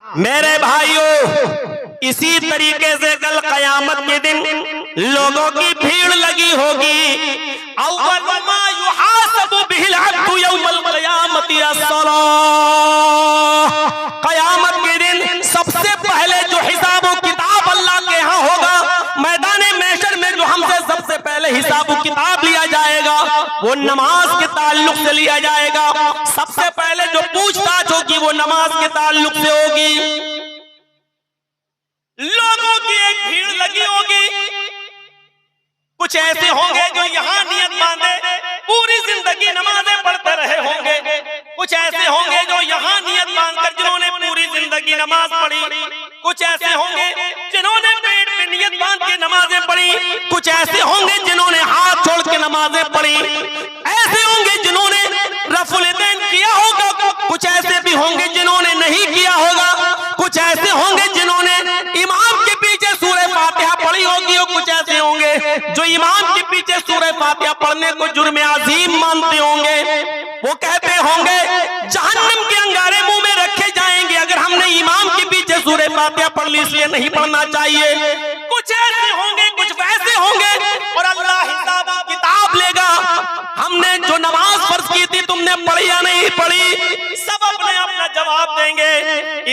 मेरे भाइयों, इसी तरीके से कल कयामत के दिन लोगों की भीड़ लगी होगी। अव्वल मा युहासबु बिहिल अब्दु यौमल क़यामति अस्सलाह। कयामत के दिन सबसे पहले जो हिसाब किताब अल्लाह के यहाँ होगा, मैदान महशर में जो हमसे सबसे पहले हिसाब किताब लिया जाएगा वो नमाज के ताल्लुक से लिया जाएगा। सबसे पहले जो पूछताछ होगी वो नमाज के ताल्लुक से होगी। लोगों की एक भीड़ लगी होगी। कुछ ऐसे होंगे जो यहाँ नियत बांधे पूरी जिंदगी नमाजें पढ़ते रहे होंगे। कुछ ऐसे होंगे जो यहाँ नियत बांधकर जिन्होंने पूरी जिंदगी नमाज पढ़ी। कुछ ऐसे होंगे जिन्होंने पेट पे नियत बांध के नमाजें पढ़ी। कुछ ऐसे होंगे जिन्होंने हाथ छोड़ के नमाजें पढ़ी। ऐसे होंगे जिन्होंने रफुल यदैन किया होगा। कुछ ऐसे भी होंगे जिन्होंने नहीं किया होगा। कुछ ऐसे होंगे जिन्होंने इमाम के पीछे सूरह फातिहा पढ़ी होगी। और कुछ ऐसे होंगे जो इमाम के पीछे सूरह फातिहा पढ़ने को जुर्म अजीम मानते होंगे। वो कहते होंगे जहन्नम के अंगारे मुंह में रखे जाएंगे अगर हमने इमाम के पीछे सूरह फातिहा पढ़ ली, इसलिए नहीं पढ़ना चाहिए। कुछ ऐसे होंगे, कुछ वैसे होंगे, और अल्लाह हिसाब किताब लेगा। हमने जो नमाज फर्ज की थी तुमने पढ़ी या नहीं पढ़ी, सब अपने अपना जवाब देंगे।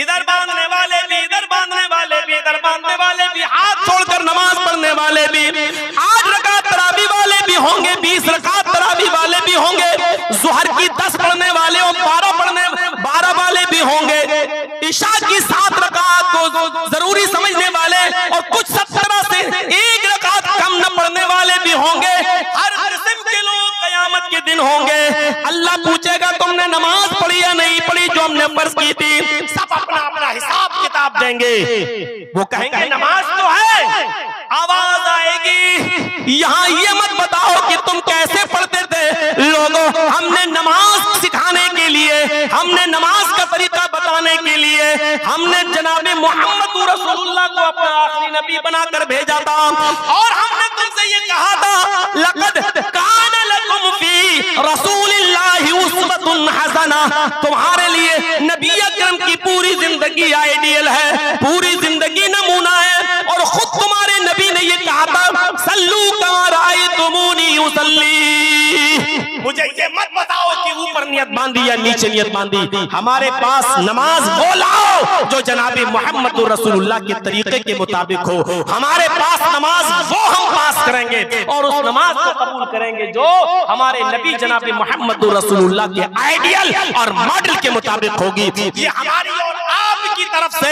इधर बांधने वाले भी, इधर बांधने वाले भी, इधर बांधने वाले भी, हाथ छोड़कर नमाज पढ़ने वाले भी, 8 रकात तरावी वाले भी होंगे, 20 रकात तरावी वाले भी होंगे, ज़ुहर की 10 पढ़ने वाले और 12 वाले भी होंगे, इशा की 7 रकात को जरूरी समझने वाले और कुछ 17 से 1 रकात कम न पढ़ने वाले भी होंगे। हर किस्म के लोग कयामत के दिन होंगे। अल्लाह पूछेगा तुमने नमाज पढ़ी या नहीं पढ़ी जो हमने फर्ज की थी। सब अपना अपना हिसाब किताब देंगे। वो कहेंगे नमाज तो है। आवाज आएगी यहाँ ये मत बताओ कि तुम कैसे पढ़ते थे। लोगों, हमने नमाज सिखाने के लिए, हमने नमाज का तरीका बताने के लिए हमने जनाबे मोहम्मद रसूलुल्लाह को अपना आखिरी नबी बनाकर भेजा था। और हमने तुमसे ये कहा था लक़द कान लकुम फी रसूलिल्लाहि उस्वतुन हसना। तुम्हारे लिए नबी अकरम की पूरी जिंदगी आइडियल है, पूरी जिंदगी नमूना है। और खुद तुम्हारे नबी ने ये कहा था सल्लू कमा रायतुमूनी उसल्ली। मुझे ये मत बताओ कि ऊपर नियत बांधी या नीचे नियत बांधी। हमारे पास नमाज वो लाओ जो जनाबे मोहम्मद रसूलुल्लाह के तरीके के मुताबिक हो। हमारे पास नमाज वो हम पास करेंगे और उस नमाज को कबूल करेंगे जो हमारे नबी जनाबे मोहम्मद रसूलुल्लाह के आइडियल और मॉडल के मुताबिक होगी। ये हमारी और आपकी तरफ से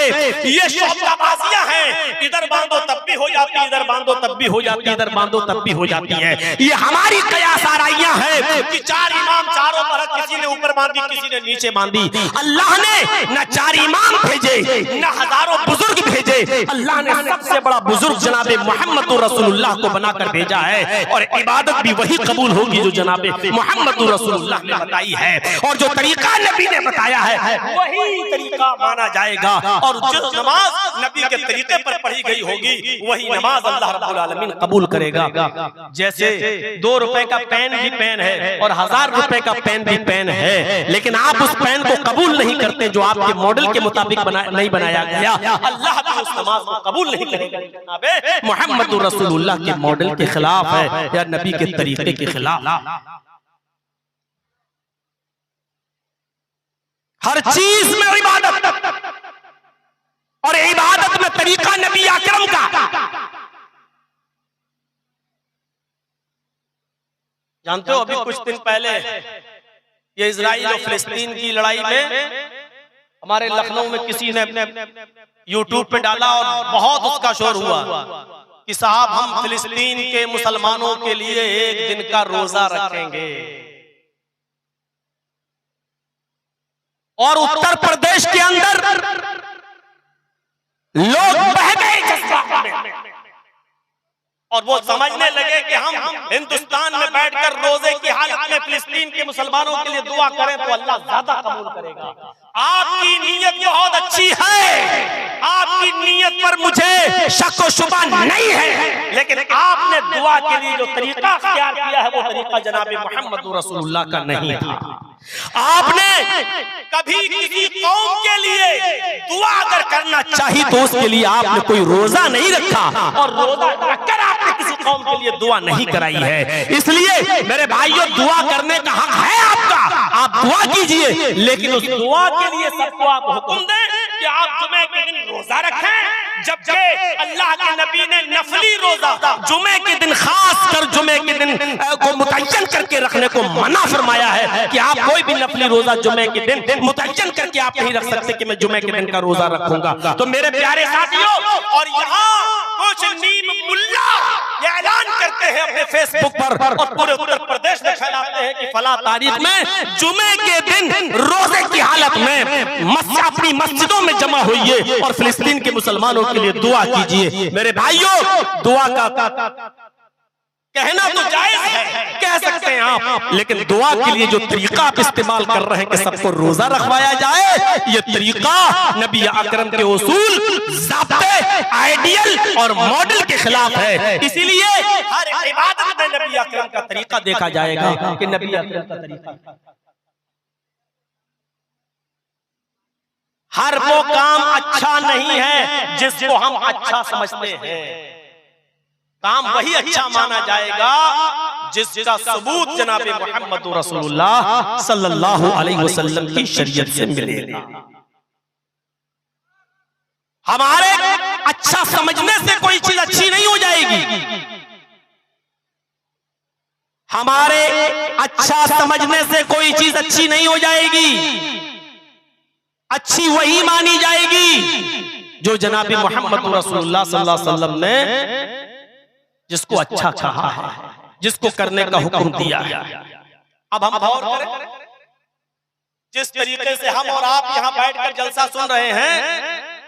ये शोबाबाजियां हैं। इधर बांधो तब भी हो जाती है, इधर बांधो तब भी हो जाती है, इधर बांधो तब भी हो जाती है। ये हमारी कयास आराइयां हैं कि 4 इमाम चारों तरफ, किसी ने ऊपर बांधी, किसी ने नीचे बांधी। अल्लाह ने न 4 इमाम भेजे, न हजारों बुजुर्ग भेजे। अल्लाह ने सबसे बड़ा बुजुर्ग जनाबे मोहम्मद रसूलुल्लाह को बनाकर भेजा है। और इबादत भी वही कबूल होगी जो जनाबे मोहम्मद रसूलुल्लाह ने बताई है। और जो तरीका नबी ने बताया है वही तरीका माना जाएगा। और जो नमाज नबी के तरीके पर पढ़ी गई होगी वही नमाज अल्लाह रब्बुल आलमीन कबूल करेगा। जैसे 2 रुपए का पेन भी पेन है और 1000 रुपए का पेन भी पेन है, लेकिन आप उस पेन को कबूल नहीं करते जो आपके मॉडल के मुताबिक नहीं बनाया गया। अल्लाह भी उस नमाज को कबूल नहीं करेगा। जनाबे मोहम्मद रसूलुल्लाह के मॉडल के खिलाफ है या नबी के तरीके के खिलाफ। हर चीज में इबादत, और इबादत में तरीका नबी अकरम का। जानते हो अभी कुछ दिन पहले ये इजराइल और फिलिस्तीन की लड़ाई में हमारे लखनऊ में किसी ने यूट्यूब पे डाला और बहुत उसका शोर हुआ कि साहब हम फिलिस्तीन के मुसलमानों के लिए एक दिन का रोजा रखेंगे। और उत्तर प्रदेश के अंदर लोग बह गए जज्बात में और वो समझने लगे कि हम हिंदुस्तान में बैठकर रोजे की हालत में फिलिस्तीन के मुसलमानों के लिए दुआ करें तो अल्लाह ज्यादा कबूल करेगा। आपकी नीयत बहुत अच्छी है, आपकी नीयत पर मुझे शक व शुबा नहीं है, लेकिन आपने दुआ के लिए जो तरीका इख्तियार किया है वो तरीका जनाबे मोहम्मद रसूलुल्लाह का नहीं था। आपने कभी किसी कौम के लिए दुआ अगर करना चाहिए तो उसके लिए आपने कोई रोजा नहीं रखा और रोजा रखकर आपने किसी कौम के लिए दुआ नहीं कराई है। इसलिए मेरे भाइयों, दुआ करने का हक है आपका, आप दुआ कीजिए, लेकिन उस दुआ के लिए सबको आप हुक्म दें कि आप जुमे के दिन रोजा रखें, जबकि अल्लाह के नबी ने नफली रोजा जुमे के दिन, खास कर जुमे के दिन को मुतय्यन करके रखने को मना फरमाया है कि आप कोई भी नफली रोजा जुमे के दिन मुतय्यन करके आप नहीं रख सकते कि मैं जुमे के दिन का रोजा रखूंगा। तो मेरे प्यारे साथियों, और यहाँ कुछ नीम मुल्ला ये ऐलान करते हैं अपने फेसबुक पर और पूरे उत्तर प्रदेश में फैलाते हैं कि फला तारीख में जुमे के दिन रोजे की हालत में अपनी मस्जिदों में जमा होइए और फिलिस्तीन के मुसलमानों के लिए दुआ कीजिए। मेरे भाइयों, दुआ का कहना तो जायज है, कह सकते हैं आप, लेकिन दुआ के लिए जो तरीका आप इस्तेमाल कर रहे हैं कि सबको रोजा रखवाया जाए, ये तरीका नबी अकरम के उसूल, ज़ाब्ते, आइडियल और मॉडल के खिलाफ है। इसीलिए हर इबादत में नबी अकरम का तरीका देखा जाएगा कि नबी अकरम का तरीका। हर वो काम अच्छा नहीं है जिसको हम अच्छा समझते हैं, काम वही अच्छा माना जाएगा जिसका सबूत जनाबे मोहम्मद रसूलुल्लाह सल्लल्लाहु अलैहि वसल्लम की शरीयत से मिलेगा। हमारे अच्छा समझने से कोई चीज अच्छी नहीं हो जाएगी, हमारे अच्छा समझने से कोई चीज अच्छी नहीं हो जाएगी। अच्छी वही मानी जाएगी जो जनाबे मोहम्मद रसूलुल्लाह सल्लल्लाहु अलैहि वसल्लम ने जिसको अच्छा कहा है, जिसको करने का हुक्म दिया है। अब हम गौर करें, जिस तरीके से हम और आप यहाँ बैठकर जलसा सुन रहे हैं,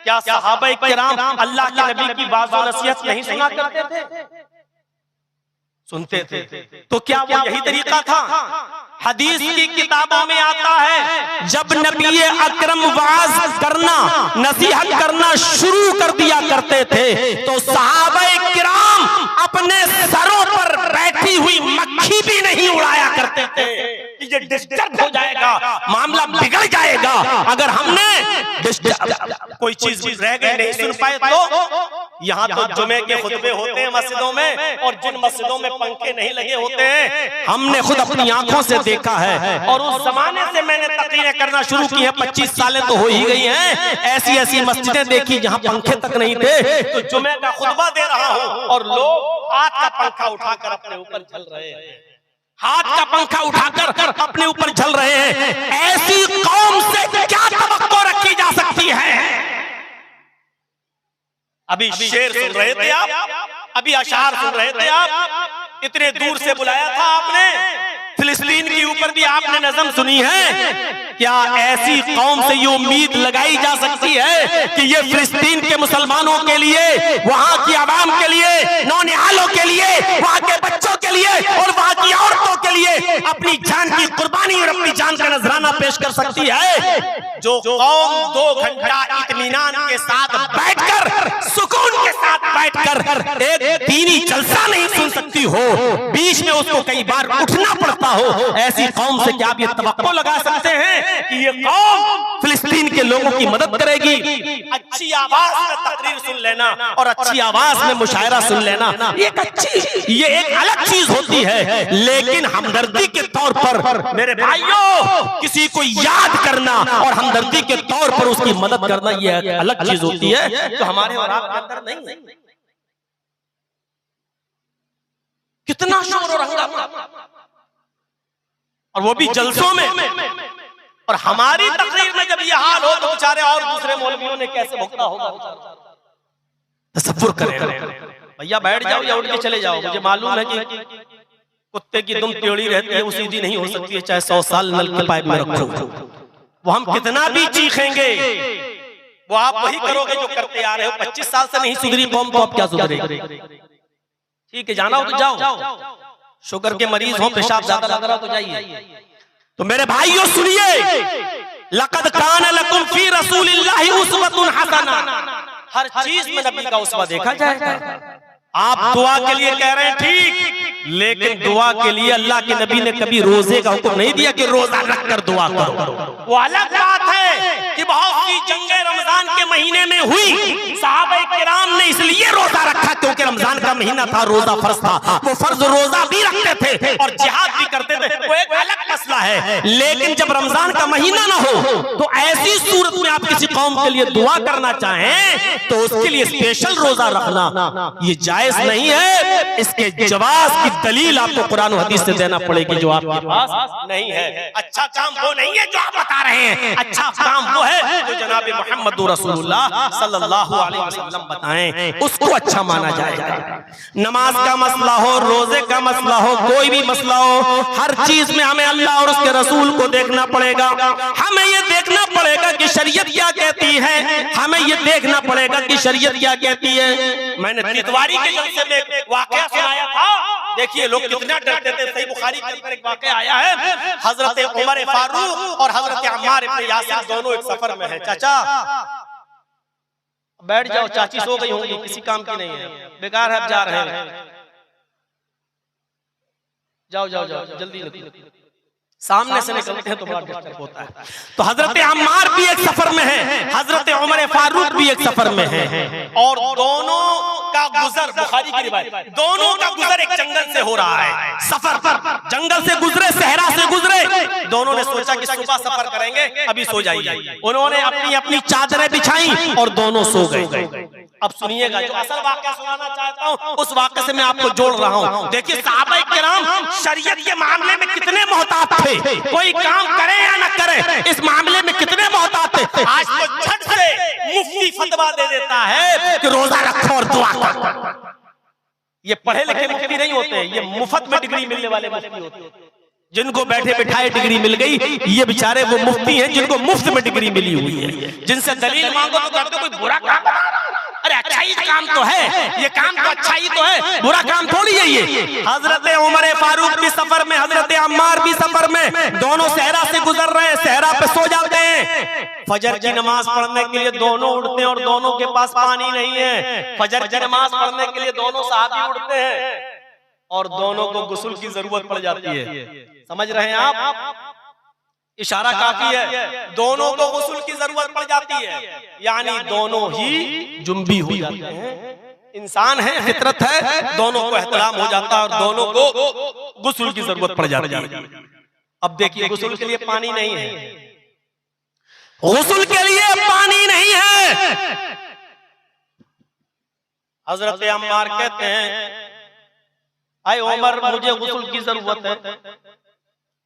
क्या सहाबा किराम अल्लाह के नबी की बात और नसीहत नहीं सुना करते थे? सुनते थे। तो क्या वो यही तरीका था? हदीस की किताबों में आता है, जब नबी अकरम वाज करना, नसीहत करना शुरू कर दिया करते थे तो सहाबा किराम अपने सरों पर बैठी हुई मक्खी भी नहीं उड़ाया करते थे। ये डिस्टर्ब हो जाएगा, मामला बिगड़ जाएगा। अगर हमने कोई चीज रह गई नहीं सुन पाए तो यहाँ तो जुमे के खुतबे होते हैं मस्जिदों में, और जिन मस्जिदों में पंखे नहीं लगे होते हैं हमने खुद अपनी आंखों से देखा है। और उस जमाने से मैंने तकरीरें करना शुरू की है, 25 सालें तो हो ही गई हैं। ऐसी ऐसी मस्जिदें देखी जहाँ पंखे तक नहीं थे, तो जुमे का खुतबा दे रहा हूँ और लोग हाथ का पंखा उठाकर अपने ऊपर झल रहे हैं, हाथ का पंखा उठाकर अपने ऊपर झल रहे हैं। ऐसी कौम से क्या तवक्को रखी जा सकती है? अभी शेर सुन रहे थे आप, अभी अशार सुन रहे थे आप, इतने दूर से बुलाया था आपने, फिलिस्तीन के ऊपर भी आपने नज़म सुनी है। क्या ऐसी कौम से ये उम्मीद लगाई जा सकती है कि ये फिलिस्तीन के मुसलमानों के लिए, वहां की आवाम के लिए, नौनिहालों के लिए, वहां के बच्चों के लिए और वहां की औरतों के लिए अपनी जान की कुर्बानी और अपनी जान का नजराना पेश कर सकती है? जो कौम 2 घंटा इत्मीनान के साथ बैठकर, सुकून के साथ बैठकर एक दीनी जलसा नहीं सुन सकती हो, बीच में उसको कई बार उठना पड़ता हो, ऐसी कौम से क्या आप ये तवक्को लगा सकते हैं कि ये कौम फिलिस्तीन के लोगों की मदद करेगी? अच्छी आवाज में तकरीर सुन लेना और अच्छी आवाज में मुशायरा सुन लेना ये एक अलग चीज होती है, लेकिन हमदर्दी के तौर पर मेरे भाइयों किसी को याद करना और हमदर्दी के तौर पर उसकी मदद करना ये एक अलग चीज होती है, तो हमारे और आपके अंदर नहीं। कितना शोर और हंगामा, और वो भी जलसों में। और हमारी तकरीर में जब ये हाल हो तो बेचारे और दूसरे मौलवियों ने कैसे भुगता होगा? तसव्वुर करें। भैया बैठ जाओ या उठ के चले जाओ। मुझे मालूम है कि कुत्ते की दुम टेढ़ी रहती है, वो सीधी नहीं हो सकती है, चाहे 100 साल नल के पाइप में रखो। वो हम कितना भी चीखेंगे, वो आप वही करोगे जो करते आ रहे हो। 25 साल से नहीं सुधरी कौम तो आप क्या सुधरेगी? ठीक है, जाना हो तो जाओ, शुगर के मरीज हो, पेशाब ज्यादा लग रहा तो जाइए। तो मेरे भाइयों सुनिए, लक़द कान लकुम फी रसूलिल्लाहि उस्वतुन हसना, हर चीज में नबी का उस्वा देखा जाएगा। आप दुआ के लिए कह रहे हैं ठीक, लेकिन दुआ के लिए अल्लाह के नबी ने कभी रोजे का हुक्म नहीं दिया कि रोजा रखकर दुआ करो। वो अलग बात है कि बहुत सी जंगें रमजान के महीने में हुई, सहाबाए किराम ने इसलिए रोजा रखा क्योंकि रमजान का महीना था, रोजा फर्ज था, वो फर्ज रोजा भी रखते थे और जिहाद भी करते थे, वो एक अलग मसला है। लेकिन जब रमजान का महीना ना हो तो ऐसी सूरत में आप किसी कौम के लिए दुआ करना चाहें तो उसके लिए स्पेशल रोजा रखना ये जायज नहीं है। इसके जवाब की दलील आपको कुरान और हदीस से देना पड़ेगी जो आपके पास नहीं है। अच्छा काम वो नहीं है जो आप बता रहे हैं, अच्छा काम वो है जो जनाब मोहम्मद रसूलुल्लाह सल्लल्लाहु अलैहि वसल्लम बताएं, उसको अच्छा माना जाएगा। नमाज का मसला हो, रोजे का मसला हो, कोई भी मसला हो, हर चीज में हमें अल्लाह और उसके रसूल को देखना पड़ेगा। हमें ये देखना पड़ेगा कि शरीयत क्या कहती है, हमें ये देखना पड़ेगा कि शरीयत क्या कहती है। मैंने तितवारी के जलसे में एक वाकया सुनाया था, देखिए लोग कितना डरते थे। सही बुखारी के अंदर एक वाकया आया है, हजरत उमर फारूक और हजरत अम्मार इब्न यासिर दोनों एक सफर में है। चाचा बैठ जाओ, चाची सो गई होंगी, किसी काम की नहीं है, बेकार है, जा रहे हैं, जाओ जाओ जाओ जल्दी निकलो। सामने से निकलते हैं तो बड़ा डिस्टर्ब होता है। तो हजरत अम्मार भी एक सफर में है, हजरत उमर फारूक भी एक सफर में है, और दोनों का गुजर, बुखारी की रिवायत, दोनों का गुजर एक जंगल से हो रहा है। सफर पर जंगल से गुजरे, सहरा से गुजरे, दोनों ने सोचा कि सुबह सफर करेंगे, अभी सो जाइए। उन्होंने अपनी अपनी चादरें बिछाई और दोनों सो गए। अब सुनिएगा, जो असल वाकया सुनाना चाहता हूँ उस वाकये से मैं आपको जोड़ रहा हूँ। देखिए सहाबाए किराम शरीयत के मामले में कितने मोहतात थे, कोई काम करे या न करे इस मामले में कितने मोहतात थे। आज तो झट से मुफ्ती फतवा दे देता है कि रोजा रखो और दुआ करो। ये पढ़े लिखे मुफ्ती नहीं होते, ये मुफ्त में डिग्री मिलने वाले मुफ्ती होते हैं। जिनको बैठे बिठाए डिग्री मिल गई, ये बेचारे वो मुफ्ती हैं जिनको मुफ्त में डिग्री मिली हुई है। जिनसे दलील मांगो तो कहते कोई बुरा काम, अरे अच्छा ही काम तो है, ये काम तो अच्छा ही तो है, बुरा काम थोड़ी है ये। हजरत उमर फारूक भी सफर में, हजरत अम्मार भी सफर में, दोनों सहरा से गुजर रहे हैं, सहरा पे सो जाते हैं। फजर की नमाज पढ़ने के लिए दोनों उठते हैं और दोनों के पास पानी नहीं है। फजर की नमाज पढ़ने के लिए दोनों सहाबी उठते हैं और दोनों को गुस्ल की जरूरत पड़ जाती है। समझ रहे हैं आप, इशारा काफी है, दोनों को गुस्ल की जरूरत पड़ जाती है, यानी दोनों ही जुम्बी हो जाते हैं। इंसान है, फितरत है, दोनों को एहतराम हो जाता है और दोनों को गुस्ल की जरूरत पड़ जाती है। अब देखिए गुस्ल के लिए पानी नहीं है, गुस्ल के लिए पानी नहीं है। हजरत अम्मार कहते हैं आए उमर मुझे गुस्ल की जरूरत है।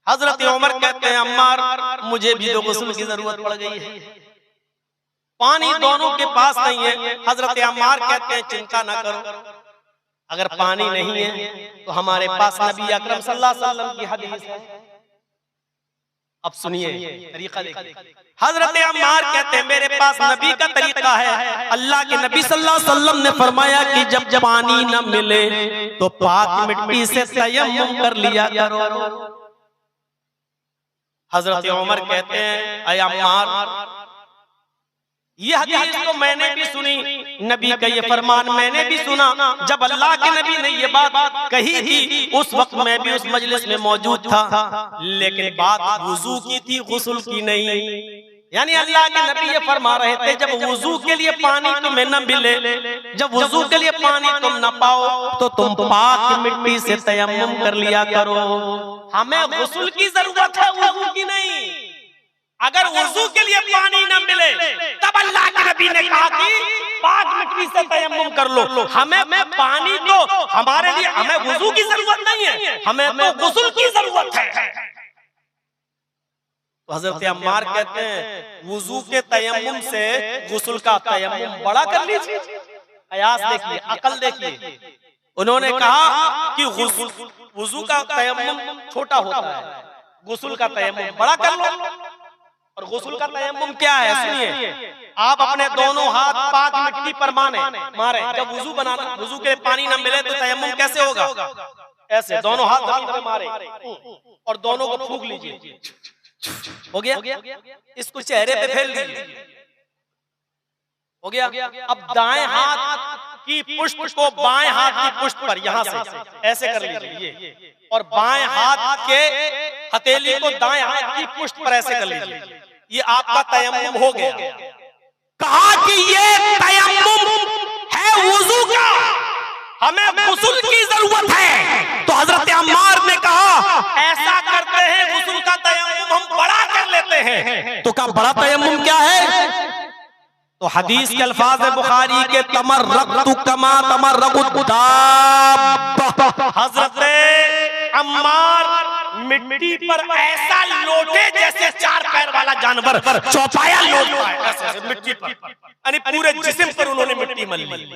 हजरत उमर कहते हैं अम्मार मुझे भी तो गुस्ल की जरूरत पड़ गई है, पानी दोनों के पास नहीं है। हजरत अम्मार कहते हैं चिंता ना करो, अगर पानी नहीं है तो हमारे पास नबी अकरम सल्लल्लाहु अलैहि वसल्लम की हदीस है। अब सुनिए तरीका देखिए। हजरत अम्मार कहते हैं मेरे पास नबी का तरीका है। अल्लाह के नबी सल्लल्लाहु अलैहि वसल्लम ने फरमाया कि जब पानी न मिले तो पाक मिट्टी से तयम्मुम कर लिया करो। हजरत उमर कहते हैं अय अम्मार ये हदीस तो मैंने भी सुनी, नबी का ये फरमान मैंने भी सुना। जब अल्लाह के नबी ने ये बात कही थी उस वक्त मैं भी उस मजलिस में मौजूद था, लेकिन बात वुजू की थी, गुस्ल की नहीं। यानी अल्लाह के नबी ये फरमा रहे थे जब वुजू के लिए पानी तुम्हें न मिले, जब वुजू के लिए पानी तुम न पाओ तो तुम पाक मिट्टी से तयम्मुम कर लिया करो। हमें गुस्ल की जरूरत है, वुजू की नहीं। अगर वुजू के लिए पानी न मिले तब अल्लाह के नबी ने कहा कि पाक मिट्टी से तयम्मुम कर लो। हमें पानी तो हमारे लिए, हमें वुजू की जरूरत नहीं है, हमें तो गुस्ल की जरूरत है। तो हजरत अम्मार कहते हैं वुजू के तयम्मुम से गुस्ल का तयम्मुम बड़ा कर लीजिए। अयास देखिए, अकल देखिए। उन्होंने कहा कि वुजू का तयम्मुम छोटा होता है, गुस्ल का तयम्मुम बड़ा कर लो। और गुस्ल का तयम्मुम क्या है सुनिए, आप अपने दोनों हाथ पाक मिट्टी पर मारे। जब वुजू बनाना, वुजू के पानी न मिले तो तयम्मुम कैसे होगा? ऐसे दोनों हाथ जमीन पे मारे और दोनों को फूंक लीजिए। हो गया? इसको चेहरे पे फैल लीजिए। हो गया? अब दाएं हाथ की पुष्ट को बाएं हाथ की पुष्ट पर यहां से ऐसे कर लीजिए ये, और बाएं हाथ के हथेली को दाएं हाथ की पुष्ट पर ऐसे कर लीजिए, ये आपका तयम्मुम हो गया। कहा कि ये तयम्मुम है वुजू का, हमें गुस्ल की जरूरत है। तो हजरत अम्मार ने कहा ऐसा करते हैं गुस्ल का तयम्मुम हम बड़ा कर लेते हैं। तो क्या बड़ा तयम्मुम क्या है? तो हदीस के अल्फाज बुखारी के तमर्रकतु कमा तमर्रकुद दाब्बा, हजरत अम्मार मिट्टी पर ऐसा लोटे जैसे चार पैर वाला जानवर चौपाया लोटता है ऐसे मिट्टी पर, यानी पूरे जिस्म पर उन्होंने मिट्टी मल ली।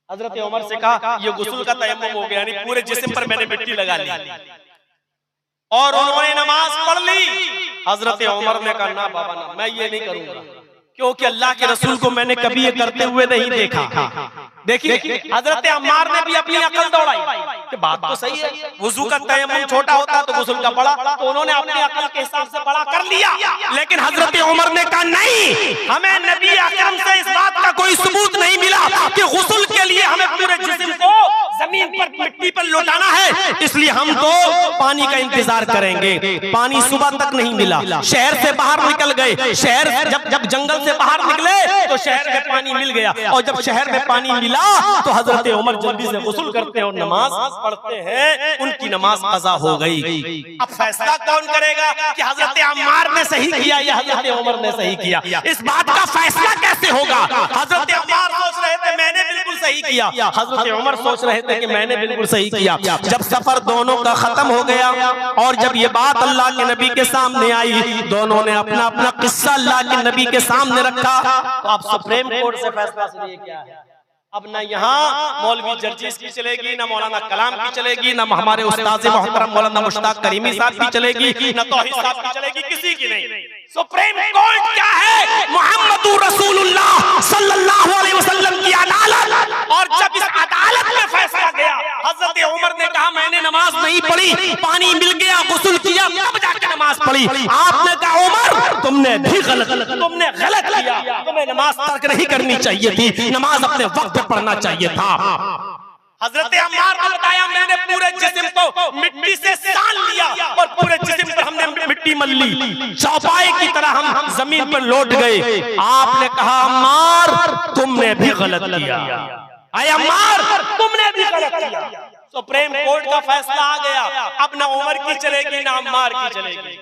हजरत उमर से कहा ये गुस्ल का तयम्मुम हो गया, यानी पूरे जिस्म पर मैंने मिट्टी लगा ली, और उन्होंने नमाज पढ़ ली। हजरत उमर ने कहा ना बाबा ना, मैं ये नहीं करूंगा, क्योंकि अल्लाह के रसूल को मैंने कभी ये करते हुए नहीं देखा। देखिए हजरत अम्मार ने भी अपनी अकल दौड़ाई कि बात तो सही है, वुजू का तयम्मुम छोटा होता तो गुस्ल का बड़ा, तो उन्होंने अपनी अकल के हिसाब से बड़ा कर लिया। लेकिन हजरत उमर ने कहा नहीं, हमें नबी अकरम से इस बात का कोई सबूत नहीं मिला कि गुस्ल के लिए हमें पूरे जिस्म को जमीन पर मिट्टी पर लौटाना है, इसलिए हम तो पानी का इंतजार करेंगे। पानी सुबह तक नहीं मिला, शहर से बाहर निकल गए, शहर जब जंगल से बाहर निकले तो शहर में पानी मिल गया, और जब शहर में पानी मिला तो हजरत उमर जल्दी से गुस्ल करते हैं और नमाज पढ़ते हैं, उनकी नमाज कज़ा हो गई। अब फैसला कौन करेगा कि हजरत अम्मार ने सही किया या हजरत उमर ने सही किया? इस बात का फैसला कैसे होगा? हजरत अम्मार सोच रहे थे मैंने बिल्कुल सही किया, हजरत उमर सोच रहे थे कि मैंने बिल्कुल सही किया। जब सफर दोनों का खत्म हो गया और जब ये बात अल्लाह के नबी के सामने आई, दोनों ने अपना अपना किस्सा अल्लाह के नबी के सामने रखा। तो अब सुप्रीम कोर्ट से फैसला सुनिए क्या है। अब ना यहाँ मौलवी जर्जीस की चलेगी, ना मौलाना कलाम की चलेगी, ना हमारे उस्ताद मोहतरम मौलाना मुश्ताक करीमी साहब की चलेगी, ना तौहीद साहब की चलेगी, किसी की नहीं। सुप्रीम कोर्ट क्या है? मुहम्मदुर रसूलुल्लाह सल्लल्लाहु अलैहि वसल्लम की अदालत। और जब इस अदालत में फैसला गया, हजरत उमर ने कहा मैंने नमाज नहीं पढ़ी, पानी मिल गया, गुस्ल किया, तब जाके नमाज पढ़ी। आपने कहा उमर तुमने भी गलत किया, तुम्हें नमाज तर्क नहीं करनी चाहिए थी, नमाज अपने वक्त पढ़ना चाहिए था। हजरत अम्मार ने बताया मैंने पूरे जिस्म को मिट्टी से सान लिया और पूरे जिस्म पर हमने मिट्टी मल ली, चौपाई की तरह हम जमीन पर लौट गए। आपने कहा अम्मार तुमने भी गलत किया, अय अम्मार तुमने भी गलत किया। सुप्रीम कोर्ट का फैसला आ गया। अब ना उमर की चलेगी ना अम्मार की चलेगी,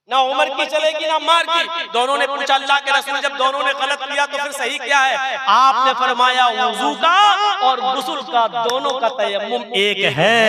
ना उमर की चलेगी ना अम्मार की। दोनों ने पूछा अल्लाह के रसूल जब दोनों ने गलत किया तो फिर सही क्या है? आपने फरमाया वुजू का और गुस्ल का दोनों का तयम्मुम एक है,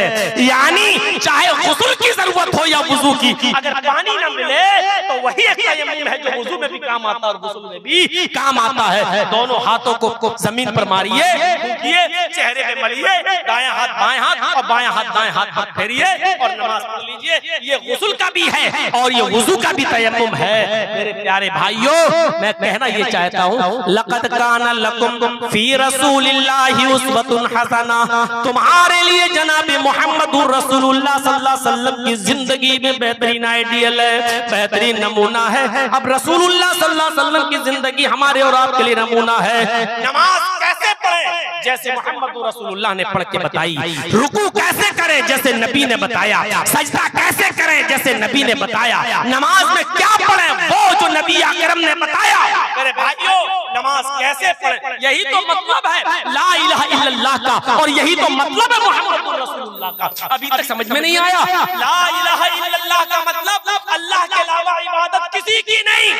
यानी चाहे गुस्ल की जरूरत हो या वुजू की, अगर पानी न मिले तो वही एक तयम्मुम है जो वुजू में भी काम आता है और गुस्ल में भी काम आता है। दोनों हाथों को जमीन पर मारिए, फूंकिए, चेहरे पे मलिए, दायां हाथ बाएं हाथ और बायां हाथ दाएं हाथ पर फेरिए और नमाज पढ़ लीजिए। ये गुस्ल का भी है और ये वुजू का भी तयम्मुम है। मेरे प्यारे भाइयों, मैं कहना ये चाहता हूँ लक़द काना लकुम फी रसूलिल्लाहि उस्वतुन हसना, तुम्हारे लिए जनाब मुहम्मदुर रसूलुल्लाह सल्लल्लाहु अलैहि वसल्लम की जिंदगी में बेहतरीन आइडियल है, बेहतरीन नमूना है। अब रसूलुल्लाह सल्लल्लाहु अलैहि वसल्लम की जिंदगी हमारे और आपके लिए नमूना है। नमाज कैसे पढ़े? जैसे मुहम्मदुर रसूलुल्लाह ने पढ़ के बताई। रुकू कैसे करें? जैसे नबी ने बताया। सजदा कैसे करें? जैसे नबी ने बताया। नमाज में क्या पढ़े? वो जो नबी अकरम ने बताया। मेरे भाइयों, नमाज कैसे पढ़े? यही तो मतलब है ला इलाहा इल्लल्लाह का, और यही तो मतलब है मुहम्मदुर रसूलुल्लाह का। अभी तक समझ में नहीं आया? ला इलाहा इल्लल्लाह का मतलब अल्लाह के अलावा इबादत किसी की नहीं।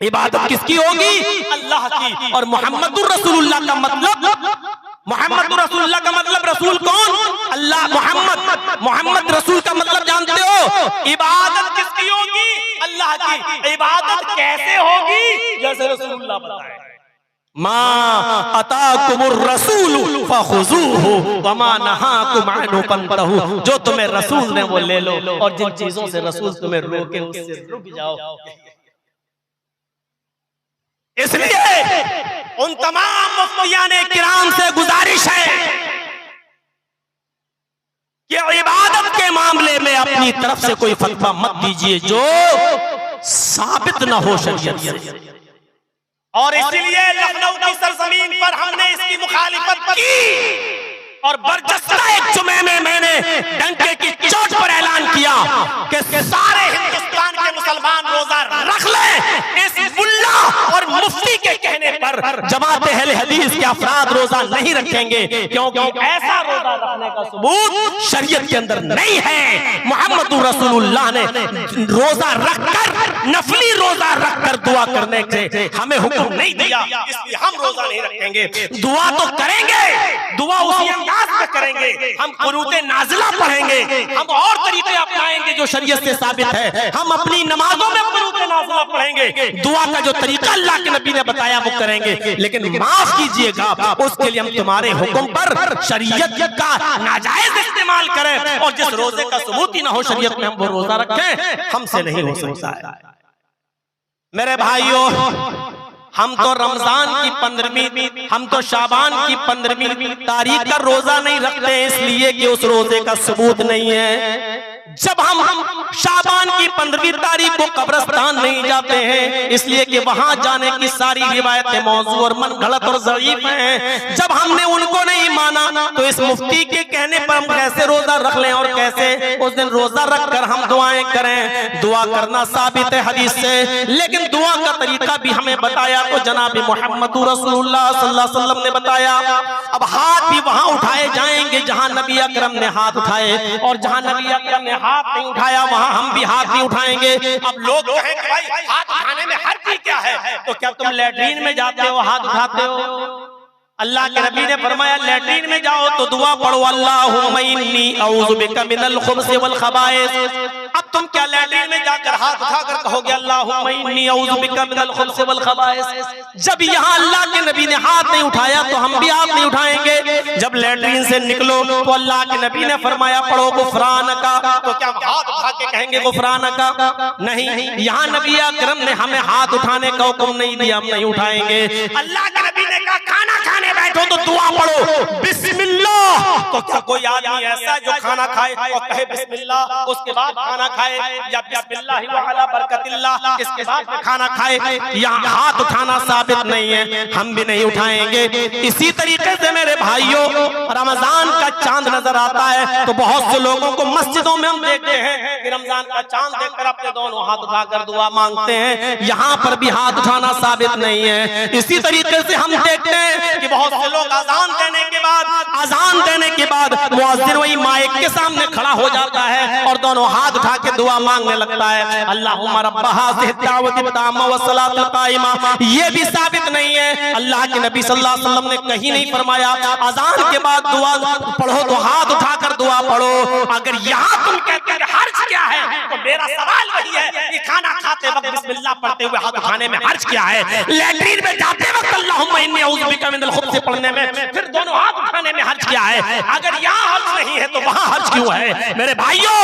इबादत किसकी होगी? अल्लाह की। और मुहम्मदुर रसूलुल्लाह का मतलब, मुहम्मदुर रसूलुल्लाह का मतलब रसूल कौन? अल्लाह। मोहम्मद रसूल का मतलब जानते हो? इबादत किसकी होगी? अल्लाह की। इबादत कैसे होगी? जैसे रसूलुल्लाह बताए, मा अताकुमुर रसूल फखुजूहु वमा नहाकुम अन्हु फंतहू। जो तुम्हें रसूल ने वो ले लो, और जिन चीजों से रसूल तुम्हें रोके उससे रुक जाओ। इसलिए उन तमाम मुफ्तियाने किराम से गुजारिश है कि इबादत के मामले में अपनी तरफ से कोई फतवा मत दीजिए जो साबित न हो शरीयत से। और इसीलिए लखनऊ की सरजमीन पर हमने इसके इसकी मुखालिफत की और बरजस्ता एक जुमे में मैंने डंके की चोट पर ऐलान किया कि सारे हिंदुस्तान के मुसलमान रोजा रख ले। इस मुल्ला और मुफ्ती के कहने पर जमात अहले हदीस के अफराद रोजा नहीं रखेंगे, क्योंकि ऐसा रोजा रखने का सबूत शरीयत के अंदर नहीं है। मोहम्मद रसूलुल्लाह ने रोजा रखकर, नफली रोजा रखकर दुआ करने से हमें हुक्म नहीं दिया, इसलिए हम रोजा नहीं रखेंगे। दुआ तो करेंगे, दुआ उसी अंदाज में करेंगे, हम कुनूते नाज़िला पढ़ेंगे, हम और तरीके अपनाएंगे जो शरीयत से साबित है। हम अपनी नमाजों में कुनूते नाज़िला पढ़ेंगे, दुआ का जो तरीका अल्लाह के नबी ने बताया वो करेंगे। लेकिन माफ कीजिएगा, उसके लिए हम तुम्हारे हुक्म पर शरीयत का नाजायज इस्तेमाल करें और जिस रोजे का सबूत ही ना हो शरीयत में हम वो रोजा रखें, हमसे नहीं हो सकता है। मेरे भाइयों, हम तो रमजान की 15वीं, हम तो शाबान की 15वीं तारीख का रोजा नहीं रखते इसलिए कि उस रोजे का सबूत नहीं है। जब हम शाबान की 15वीं तारीख को कब्रिस्तान नहीं जाते हैं इसलिए कि वहां जाने की सारी रिवायतें मौजू और मन गलत और ज़ईफ हैं। जब हमने उनको नहीं माना तो इस मुफ्ती के कहने पर हम कैसे रोजा रख लें और कैसे उस दिन रोजा रखकर हम दुआएं करें। दुआ करना साबित है हदीस से, लेकिन दुआ का तरीका भी हमें बताया तो जनाब मोहम्मद रसूलुल्लाह सल्लल्लाहु अलैहि वसल्लम ने बताया। अब हाथ भी वहां उठाए जाएंगे जहां नबी अकरम ने हाथ उठाए, और जहां नबी अकरम ने हाथ नहीं उठाया वहां हम भी हाथ नहीं उठाएंगे। अब लोग कहेंगे भाई हाथ उठाने में हर्ज ही क्या है, तो क्या तुम लैट्रीन में जाते हो हाथ उठाते हो? अल्लाह के नबी ने फरमाया लैट्रीन में जाओ तो दुआ पढ़ो, अल्लाहुम्मा इन्नी औज़ु बिका मिनल खुब्ज़ि वल खबाइस। अब तुम क्या लैट्रीन में जाकर हाथ उठाकर कहोगे अल्लाहुम्मा इन्नी औज़ु बिका मिनल खुब्ज़ि वल खबाइस? जब यहाँ अल्लाह के नबी ने हाथ नहीं उठाया तो हम भी हाथ नहीं उठाएंगे। जब लैट्रीन से निकलो तो अल्लाह के नबी ने फरमाया पढ़ो गुफ़रानका, तो क्या हाथ उठा के कहेंगे गुफ़रानका? नहीं, यहाँ नबी अकरम ने हमें हाथ उठाने का हुक्म नहीं दिया, हम नहीं उठाएंगे। अल्लाह के नबी ने कहा खाना खाने बैठो तो दुआ पढ़ो बिस्मिल्लाह। तो क्या कोई आदमी ऐसा जो खाना खाए और कहे बिस्मिल्लाह उसके बाद खाना खाए, या बिस्मिल्लाह व अला बरकतिल्लाह इसके बाद में खाना खाए? यहाँ हाथ उठाना साबित नहीं है, हम भी नहीं उठाएंगे। इसी तरीके से मेरे भाइयों, रमजान का चांद नजर आता है तो बहुत से लोगों को मस्जिदों में हम देखते हैं कि रमजान का चांद देखकर अपने दोनों हाथ उठाकर दुआ मांगते हैं। यहाँ पर भी हाथ उठाना साबित नहीं है। इसी तरीके से हम देखते हैं कि बहुत से लोग अजान देने के बाद मुअज्जिन वही माइक के सामने खड़ा हो जाता है और दोनों हाथ उठा के दुआ मांगने लगता है, अल्लाहुम्मा रब्ब हाज़िहि दावति ताम्मा व सलातिल काइमा। ये भी साबित नहीं है। अल्लाह के नबी सल्लल्लाहु अलैहि वसल्लम ने कहीं नहीं फरमाया अजान के बाद दुआ पढ़ो तो हाथ उठाकर दुआ पढ़ो। अगर यहाँ तुम कहते हैं हर्ज क्या है तो मेरा सवाल वही है कि खाना खाते वक्त बिस्मिल्लाह पढ़ते हुए हाथ उठाने में हर्ज क्या है? लैट्रीन में जाते वक्त अल्लाहुम्मा इन्नी औज़ु बिका मिनल खुब्ज़ि पढ़ने में फिर दोनों हाथ उठाने में हर्ज क्या है? अगर यहाँ हर्ज नहीं है तो वहाँ हर्ज क्यों है? मेरे भाइयों,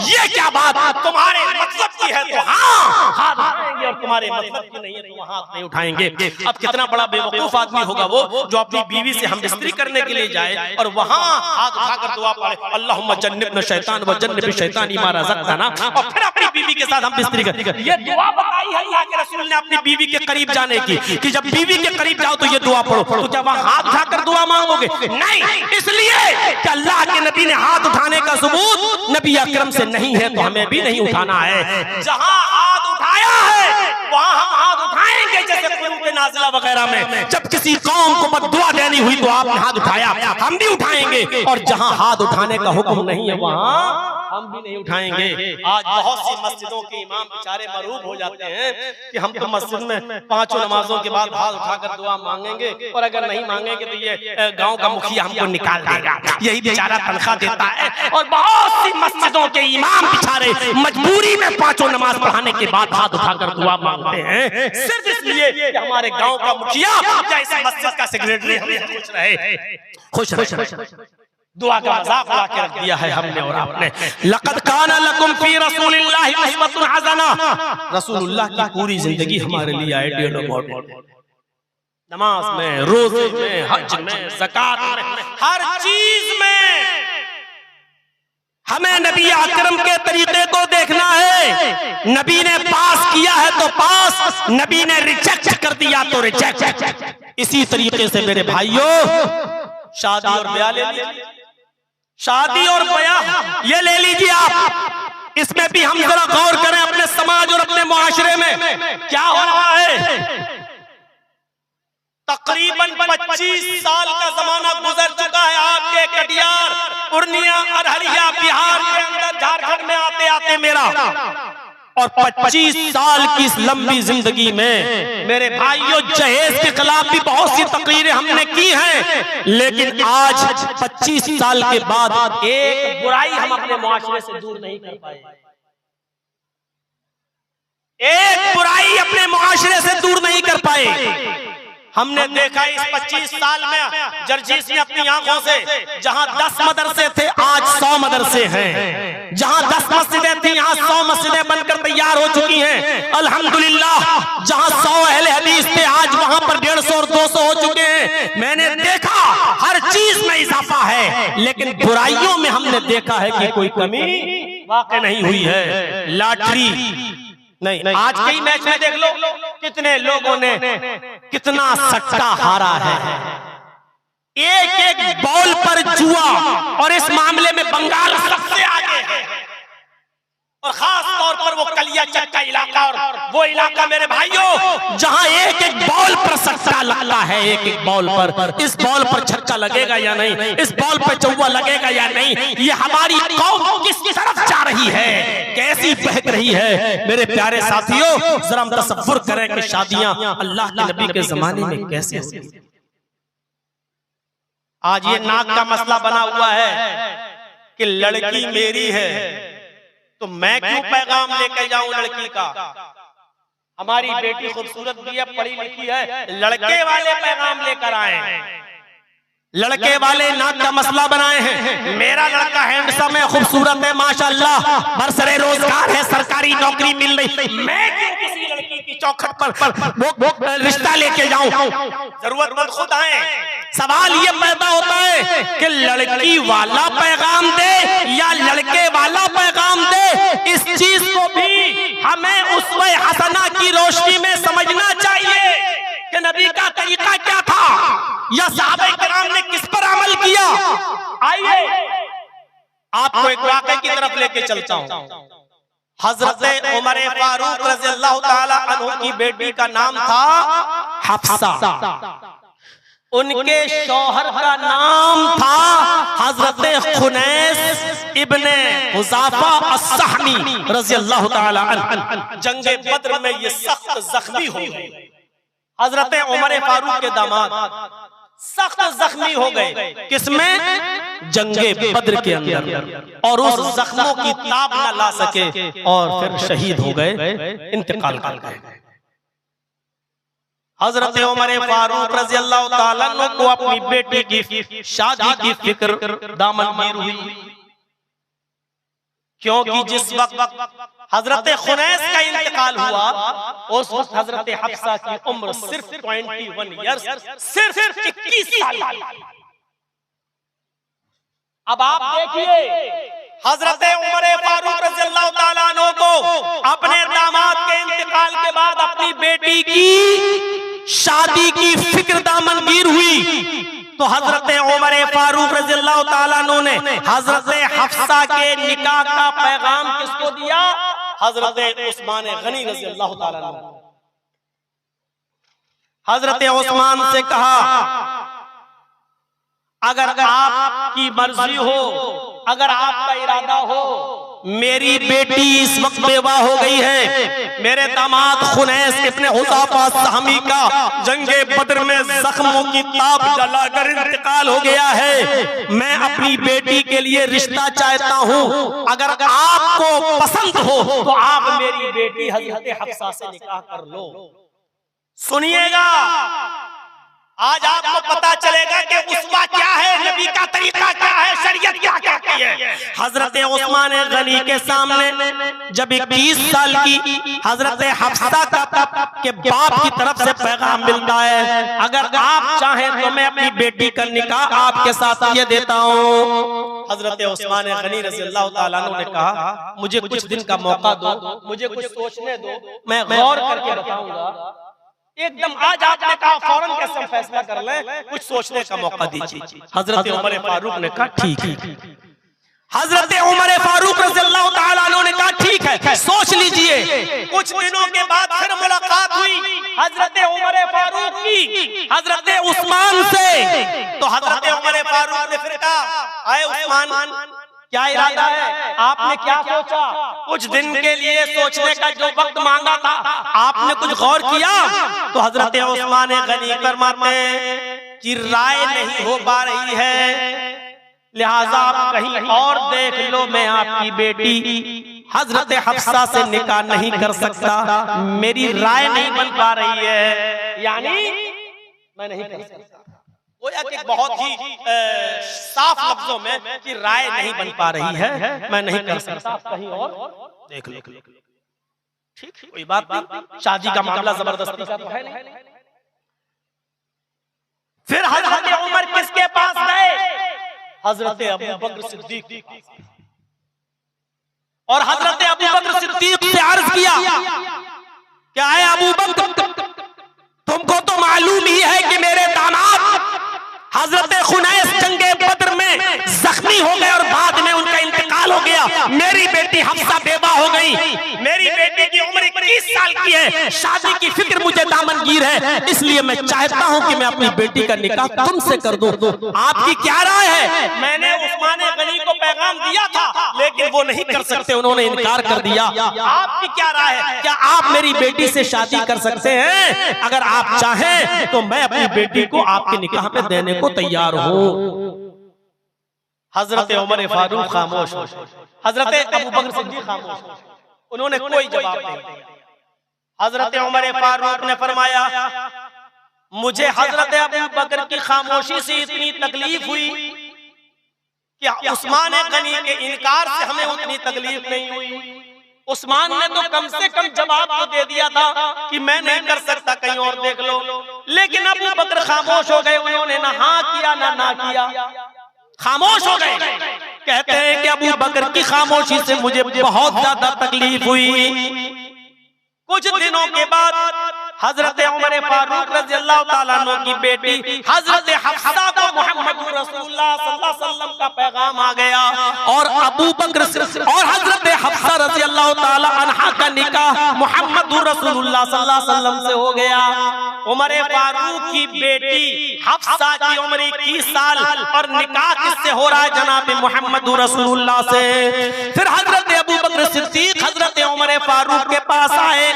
ये क्या बात तुम्हारे मतलब की है तो हाँ हाथ उठाएंगे और तुम्हारे मतलब की नहीं है तो हाथ नहीं उठाएंगे। अब कितना बड़ा बेवकूफ आदमी होगा वो जो अपनी बीवी से हम बिस्तरी करने के लिए जाए और वहाँ हाथ उठाकर दुआ पढ़े अल्लाहुम्मा जन्निबना शैतान व जन्निब शैतानी मा रज़क़तना, और फिर अपनी बीवी के साथ हम बिस्तरी करें। ये दुआ बताई है अल्लाह के रसूल ने अपनी बीवी के करीब जाने की कि जब बीवी के करीब जाओ तो ये दुआ पढ़ो। तो क्या वहाँ हाथ उठाकर दुआ मांगोगे? नहीं, इसलिए कि अल्लाह के नबी ने हाथ उठाने का सबूत नबी अकरम से नहीं है तो हमें भी नहीं उठाना है। जहाँ हाथ उठाया है वहाँ हम हाथ उठाएंगे, जैसे कुनूत नाज़िला वगैरह में जब किसी कौम को बद्दुआ देनी हुई तो आपने हाथ उठाया, हम भी उठाएंगे। और जहाँ हाथ उठाने का हुक्म नहीं है वहाँ हम भी नहीं उठाएंगे। आज बहुत सी मस्जिदों के इमाम बेचारे मरूब हो जाते हैं कि हम तो मस्जिद में 5 नमाजों के बाद हाथ उठाकर दुआ मांगेंगे और अगर नहीं मांगेंगे तो ये गांव का मुखिया हमको निकाल देगा, यही बेचारा तनख्वाह देता है। और बहुत सी मस्जिदों के इमाम बेचारे मजबूरी में 5 नमाज पढ़ाने के बाद हाथ उठाकर दुआ मांगते हैं सिर्फ इसलिए कि हमारे गांव का मुखिया या इस मस्जिद का सेक्रेटरी खुश रहे। दुआ का मजाक उड़ा के रख दिया है हमने और आपने। लक़द काना लकुम फी रसूलिल्लाहि उस्वतुन हसना, रसूलुल्लाह की पूरी जिंदगी हमारे लिए आइडियल मॉडल, नमाज में, रोजे में, हज में, ज़कात में, हर चीज में हमें नबी अकरम के तरीके को देखना है। नबी ने पास किया है तो पास, नबी ने रिजेक्ट कर दिया तो रिजेक्ट। इसी तरीके से मेरे भाइयों शादी और ब्याह ले लीजिए, शादी और ब्याह ये ले लीजिए आप। इसमें भी हम जरा गौर करें अपने समाज और अपने मुआशरे में क्या हो रहा है। तकरीबन 25 साल का जमाना गुजर चुका है आपके कटिहार, पूर्णिया, अररिया, बिहार के अंदर, झारखंड में आते आते मेरा, और 25 साल की इस लंबी जिंदगी में मेरे भाइयों जहेज के खिलाफ भी बहुत सी तकरीरें हमने की हैं, लेकिन आज 25 साल के बाद एक बुराई हम अपने मुआशरे से दूर नहीं कर पाए। एक बुराई अपने मुआशरे से दूर नहीं कर पाए। हमने देखा इस 25 साल में जर्जीस ने अपनी आंखों से, जहां 10 मदरसे थे आज 100 मदरसे हैं, जहां 10 मस्जिदें थी यहाँ 100 मस्जिदें बनकर तैयार हो चुकी हैं अल्हम्दुलिल्लाह। जहां 100 अहले हदीस थे आज वहां पर 150 और 200 हो चुके हैं। मैंने देखा हर चीज में इजाफा है, लेकिन बुराइयों में हमने देखा है कि कोई कमी वाकई नहीं हुई है। लॉटरी नहीं, आज कई मैच में देख लो कितने लोगों ने कितना सट्टा हारा है। एक एक बॉल पर जुआ, और इस मामले में बंगाल सबसे आगे है, और खास तौर पर वो कलियाचक का इलाका, और वो इलाका मेरे भाइयों जहां एक एक बॉल पर सट्टा लगता है, एक एक बॉल पर, इस बॉल पर छक्का लगेगा या नहीं, इस बॉल पर चौवा लगेगा या नहीं, ये हमारी कौम किस तरफ जा रही है, कैसी बहक रही है। मेरे प्यारे साथियों जरा हम तसव्वुर करें कि शादियां अल्लाह के नबी के जमाने में कैसे होती। आज ये नाक का मसला बना हुआ है कि लड़की मेरी है तो मैं क्यों पैगाम लेकर जाऊं लड़की का। हमारी बेटी खूबसूरत भी है, पढ़ी लिखी है, लड़के वाले पैगाम लेकर आए, लड़के वाले नाक का मसला बनाए हैं। मेरा लड़का हैंडसम है, खूबसूरत है, माशाअल्लाह, बरसरे रोजगार है, सरकारी नौकरी मिल रही, मैं क्यों किसी लड़की की चौखट पर रिश्ता लेके जाऊं। जरूरतमंद खुद आए। सवाल ये पैदा होता है कि लड़की वाला पैगाम दे या लड़के वाला पैगाम दे। इस चीज को भी हमें उसवे हसना की रोशनी में समझना चाहिए कि नबी का तरीका क्या था या सहाबा किराम ने किस पर अमल किया। आइए आपको एक वाक़े की तरफ लेके चलता हूं। हजरत उमर फारूक रज़ियल्लाहु ताला अन्हु की बेटी का नाम था हफ्सा, उनके शौहर का नाम था हजरत खुनैस इब्ने हुज़ाफा अस्सहमी रज़ियल्लाहु ताला अन्हु। जंगे बद्र में ये सख्त जख्मी हो गए। हजरत उमर फारूक के दामाद सख्त जख्मी हो गए, किसमें? जंगे बद्र के अंदर, और उस जख्मों की ताब न ला सके और फिर शहीद हो गए, इंतकाल कर गए। हजरत उमर फारूक रज़ियल्लाहु ताला अन्हु को अपनी बेटी की शादी की फिक्र दामनगीर हुई, क्योंकि जिस वक्त हजरत खुनैस का इंतकाल हुआ उस वक्त हजरत हफ्सा की उम्र सिर्फ 21 ईयर्स, सिर्फ 21 साल। अब आप देखिए हजरत उमर फारूक रज़ियल्लाहु ताला अन्हु को अपने दामाद के इंतकाल के बाद अपनी बेटी की शादी की फिक्र दामनगीर हुई, तो हजरत उमर फारूक रज़ियल्लाहु ताला अन्हु ने हजरत हफ्सा के निकाह का पैगाम किसको दिया? हजरत उस्मान गनी रज़ियल्लाहु ताला अन्हु। हजरत उस्मान से कहा अगर आपकी मर्जी हो, अगर आपका इरादा हो, मेरी बेटी इस वक्त बेवा हो गई है, मेरे दामाद खुनैस इब्ने हुज़ाफा अस्सहमी का जंगे बद्र में जख्मों की ताब जलाकर इंतकाल हो गया है, मैं अपनी बेटी के लिए रिश्ता चाहता हूँ, अगर आपको पसंद हो तो आप मेरी बेटी हजरत हफ्सा से निकाह कर लो। सुनिएगा, आज आपको पता चलेगा कि उसवा क्या है, नबी का तरीका क्या है, शरीयत क्या कहती है। हजरत उस्मान गनी के सामने जब 21 साल की हजरत हफ्सा के बाप की तरफ से पैगाम मिलता है, अगर आप चाहें तो मैं अपनी बेटी का निकाह आपके साथ ये देता हूँ। हजरत उस्मान गनी रज़ियल्लाहु ताला अन्हु ने कहा मुझे कुछ दिन का मौका दो, मुझे कुछ सोचने दो, मैं गौर करके बताऊंगा। एकदम आज आपने कहा फौरन कैसे हम फैसला कर लें, कुछ सोचने का मौका दीजिए। हजरत उमर फारूक ने कहा ठीक है। हजरत उमर फारूक रज़ियल्लाहु ताला अन्हु ने कहा ठीक है, सोच लीजिए। कुछ दिनों के बाद फिर मुलाकात हुई हजरत उमर फारूक की हजरत उस्मान से। तो हजरत उमर फारूक ने फिर कहा, आए उस्मान, क्या इरादा है, आपने क्या सोचा? कुछ दिन के लिए सोचने का जो वक्त मांगा था, आपने कुछ गौर किया? तो हजरत उस्मान गनी फरमाते हैं कि राय नहीं हो पा रही है, लिहाजा आप कहीं और देख लो, मैं आपकी बेटी हजरत हफ्सा से निकाह नहीं कर सकता, मेरी राय नहीं बन पा रही है, यानी मैं नहीं कर सकता। गोया कि बहुत ही साफ लफ्जों में कि राय नहीं बन पा रही है, मैं नहीं कर सकता, कहीं और देख लो। ठीक, कोई बात नहीं, शादी का मामला जबरदस्ती का तो है नहीं। फिर हजरत उमर किसके पास गए? हजरत अबू बकर सिद्दीक। और हजरत अबू बकर सिद्दीक से अर्ज किया, क्या है अबू बकर, तुमको तो मालूम ही है कि मेरे दामाद हजरत खुनैस जंगे बद्र में जख्मी हो गए और बाद में उनका इंतकाल हो गया, मेरी बेटी हफ्सा बेवा हो गई, मेरी बेटी की उम्र 21 साल की है, शादी की फिक्र मुझे दामनगीर है, इसलिए मैं चाहता हूं कि मैं अपनी बेटी का निकाह तुमसे कर दूं, आपकी क्या राय है? मैंने उस्मान गनी को पैगाम दिया था, लेकिन वो नहीं कर सकते, उन्होंने इनकार कर दिया, आपकी क्या राय है? क्या आप मेरी बेटी से शादी कर सकते हैं? अगर आप चाहें तो मैं अपनी बेटी को आपके निकाह में देने को तैयार हूं। हजरत उमर फारूक खामोश, हजरत अबू बकर सिद्दीक खामोश, उन्होंने कोई जवाब नहीं दिया। हजरत उमर फारूक ने फरमाया, मुझे हजरत अबू बकर की खामोशी से इतनी तकलीफ हुई कि उस्मान गनी के इनकार से हमें उतनी तकलीफ नहीं हुई। उस्मान ने तो कम से कम जवाब तो दे दिया था कि मैं नहीं कर सकता, कहीं और देख लो, लेकिन अबू बकर खामोश हो गए, उन्होंने ना हाँ किया ना किया, खामोश हो गए। कहते हैं कि अबू बकर की खामोशी से मुझे बहुत ज्यादा तकलीफ हुई। कुछ दिनों के बाद हजरत उमर फारूक रज़ियल्लाहु ताला अन्हु की बेटी हजरत हफ्सा को मोहम्मद रसूलुल्लाह सल्लल्लाहु अलैहि वसल्लम का पैगाम आ गया और अबू बकर और हजरत हफ्सा रज़ियल्लाहु ताला अन्हा का निकाह मोहम्मद रसूलुल्लाह सल्लल्लाहु अलैहि वसल्लम से हो गया। उमर फारूक की बेटी हफ्सा की उम्र 21 साल और निकाह किससे हो रहा है? जनाब मोहम्मद रसूलुल्लाह से। फिर हजरत अबू बकर सिद्दीक हजरत उमर फारूक के पास आए,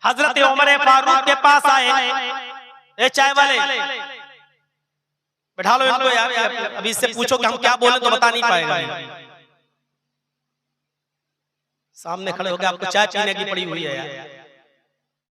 हजरत उमर फारूक के पास आए, ए चाय वाले बैठा लो इनको यार, अभी इससे पूछो कि हम क्या बोले तो बता नहीं पाएगा। सामने खड़े हो गए, आपको चाय पीने की पड़ी हुई है यार।